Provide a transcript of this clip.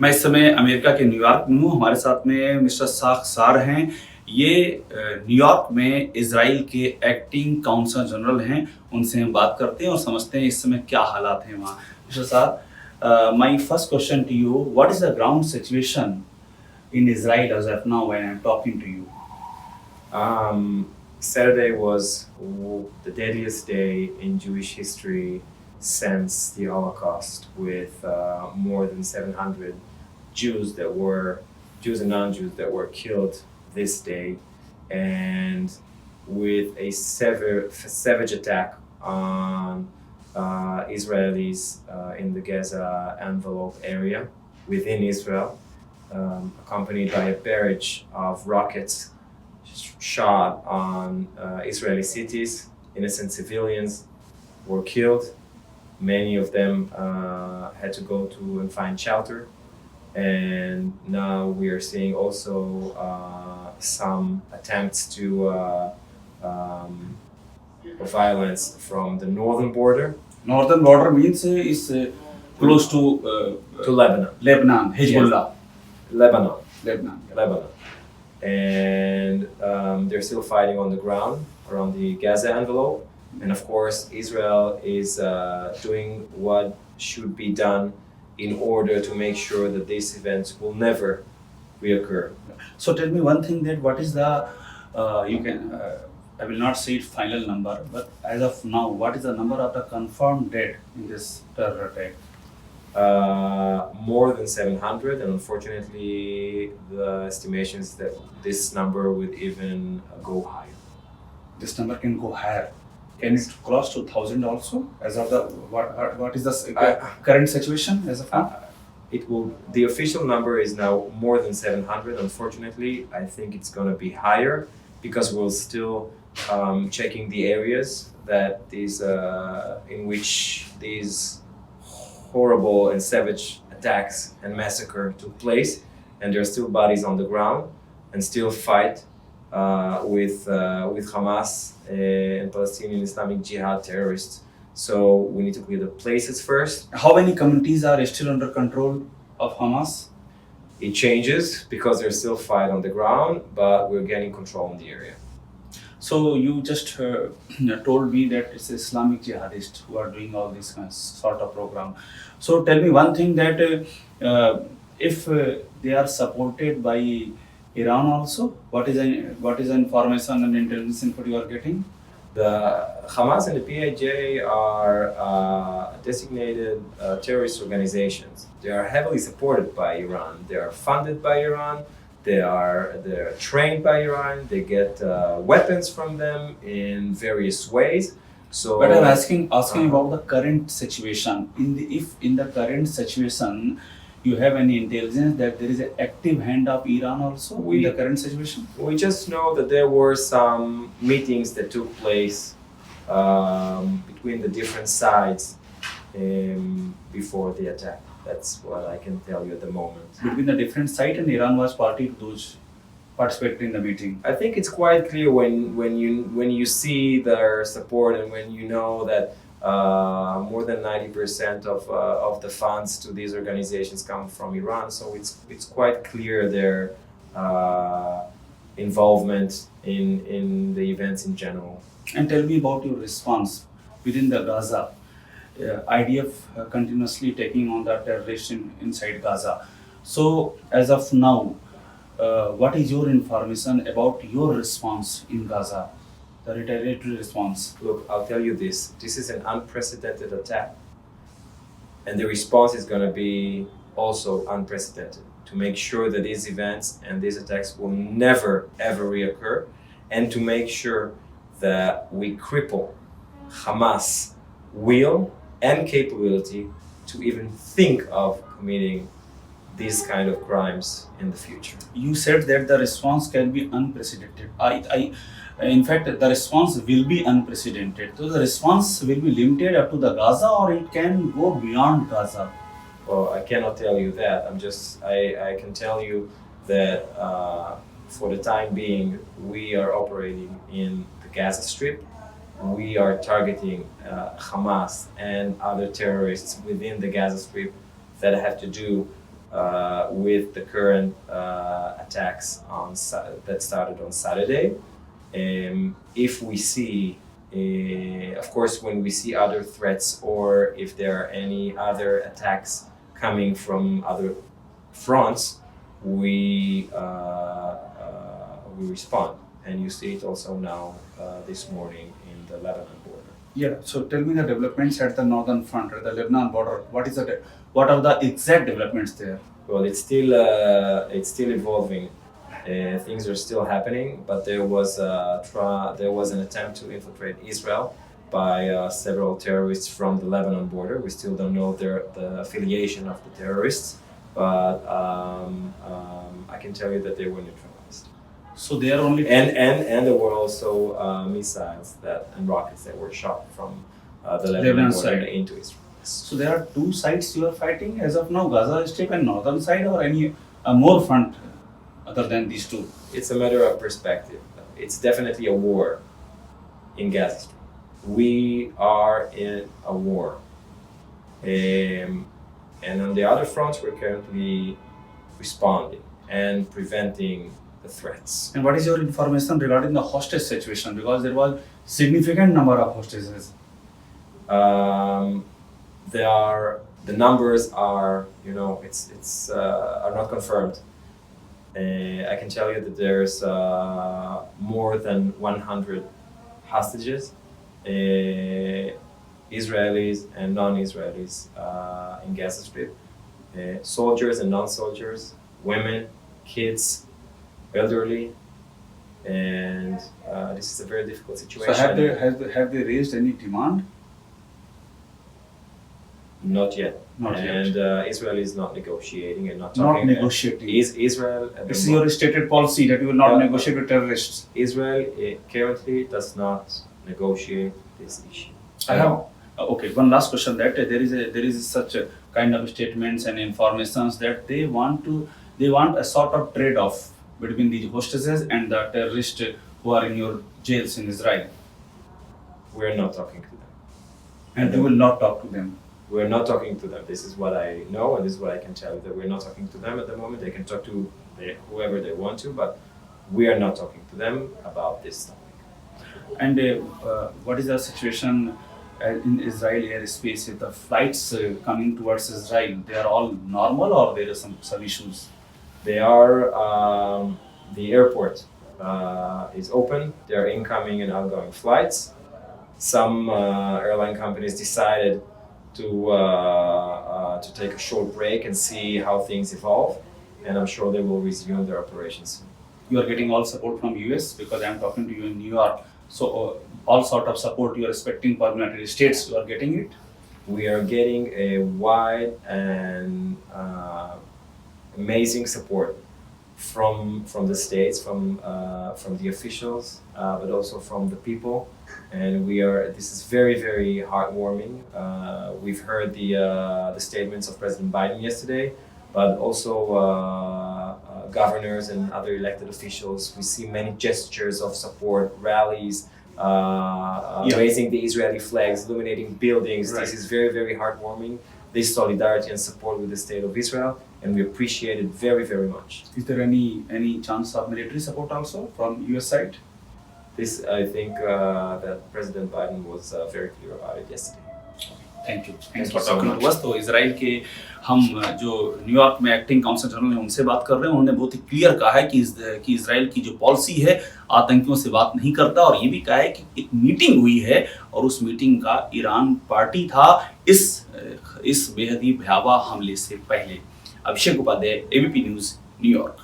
मैं इस समय अमेरिका के न्यूयॉर्क में हूँ। हमारे साथ में मिस्टर साख सार हैं। ये न्यूयॉर्क में इज़राइल के एक्टिंग काउंसल जनरल हैं। उनसे हम बात करते हैं और समझते हैं इस समय क्या हालात हैं वहाँ। Mister Saar, my first question to you, what is the ground situation in Israel as of now when I'm talking to you? Saturday was the deadliest day in Jewish history since the Holocaust, with more than 700 Jews and non-Jews that were killed this day, and with a savage attack on Israelis in the Gaza envelope area within Israel, accompanied by a barrage of rockets shot on Israeli cities. Innocent civilians were killed. Many of them had to go to and find shelter. And now we are seeing also some attempts to violence from the northern border. Northern border means is close to Lebanon. Lebanon, Hezbollah. Lebanon. And they're still fighting on the ground around the Gaza envelope. And of course, Israel is doing what should be done in order to make sure that these events will never reoccur. So tell me one thing, that what is the, I will not say it final number, but as of now, what is the number of the confirmed dead in this terror attack? More than 700, and unfortunately the estimation is that this number would even go higher. This number can go higher. Can it cross to 1,000 also? As of the what is the current situation as of now? It will. The official number is now more than 700. Unfortunately, I think it's going to be higher because we're still checking the areas that these in which these horrible and savage attacks and massacre took place, and there are still bodies on the ground and still fight with Hamas and Palestinian Islamic Jihad terrorists. So we need to clear the places first. How many communities are still under control of Hamas? It changes because there's still fight on the ground, but we're getting control in the area. So you just told me that it's Islamic jihadists who are doing all this sort of program. So tell me one thing, that if they are supported by Iran also, what is the information and intelligence input you are getting? The Hamas and the PIJ are designated terrorist organizations. They are heavily supported by Iran. They are funded by Iran. They're trained by Iran. They get weapons from them in various ways. So, but I'm asking about the current situation. If in the current situation you have any intelligence that there is an active hand of Iran also in the current situation? We just know that there were some meetings that took place between the different sides before the attack. That's what I can tell you at the moment. Between the different sides, and Iran was party to those participating in the meeting. I think it's quite clear when you see their support and when you know that more than 90% of the funds to these organizations come from Iran. So it's quite clear their involvement in the events in general. And tell me about your response within the Gaza. IDF continuously taking on the terrorists inside Gaza. So as of now, what is your information about your response in Gaza, the retaliatory response? Look, I'll tell you this. This is an unprecedented attack. And the response is going to be also unprecedented, to make sure that these events and these attacks will never, ever reoccur, and to make sure that we cripple Hamas' will and capability to even think of committing these kind of crimes in the future. You said that the response can be unprecedented. In fact, the response will be unprecedented. So the response will be limited up to the Gaza, or it can go beyond Gaza? Well, I cannot tell you that. I can tell you that for the time being, we are operating in the Gaza Strip. We are targeting Hamas and other terrorists within the Gaza Strip that have to do with the current attacks that started on Saturday. If we see, of course, when we see other threats or if there are any other attacks coming from other fronts, we respond. And you see it also now this morning in the Lebanon border. Yeah, so tell me the developments at the northern front, at the Lebanon border. What are the exact developments there? Well, it's still evolving. Things are still happening, but there was an attempt to infiltrate Israel by several terrorists from the Lebanon border. We still don't know the affiliation of the terrorists, but I can tell you that they were neutralized. So they are only And there were also missiles and rockets that were shot from the Lebanon border side into Israel. So there are two sides you are fighting as of now, Gaza Strip and northern side, or any more front other than these two? It's a matter of perspective. It's definitely a war in Gaza Strip. We are in a war. And on the other fronts, we're currently responding and preventing the threats. And what is your information regarding the hostage situation? Because there was significant number of hostages. The numbers are, are not confirmed. I can tell you that there's more than 100 hostages, Israelis and non-Israelis in Gaza Strip, soldiers and non-soldiers, women, kids, elderly, and this is a very difficult situation. So have they raised any demand? Not yet. Yet. Israel is not negotiating and not Not talking. negotiating. Is Israel? This is your stated policy that you will not negotiate with terrorists. Israel currently does not negotiate this issue. I have okay. One last question. That there is such a kind of statements and informations that they want a sort of trade-off between the hostages and the terrorists who are in your jails in Israel. We are not talking to them. And you will not talk to them. We're not talking to them. This is what I know, and this is what I can tell you, that we're not talking to them at the moment. They can talk to whoever they want to, but we are not talking to them about this topic. And what is the situation in Israel airspace? The flights coming towards Israel, they are all normal, or there are some issues? They are, the airport is open. There are incoming and outgoing flights. Some airline companies decided to take a short break and see how things evolve, and I'm sure they will resume their operations soon. You are getting all support from US, because I am talking to you in New York. So all sort of support you are expecting from United States, you are getting it? We are getting a wide and amazing support from the states, from the officials, but also from the people. And this is very, very heartwarming. We've heard the statements of President Biden yesterday, but also governors and other elected officials. We see many gestures of support, rallies, raising the Israeli flags, illuminating buildings. Right. This is very, very heartwarming. This solidarity and support with the state of Israel, and we appreciate it very, very much. Is there any chance of military support also from US side? This, I think, that President Biden was very clear about it yesterday. Thank you Thank for you so talking much. To us. तो Israel के हम जो New York में acting council general है उनसे बात कर रहे हैं। उन्होंने बहुत ही क्लियर कहा है कि इसराइल की जो पॉलिसी है आतंकियों से बात नहीं करता, और ये भी कहा है कि एक मीटिंग हुई है और उस मीटिंग का ईरान पार्टी था इस बेहद ही भयावह हमले से पहले। अभिषेक उपाध्याय, ABP न्यूज़, न्यूयॉर्क।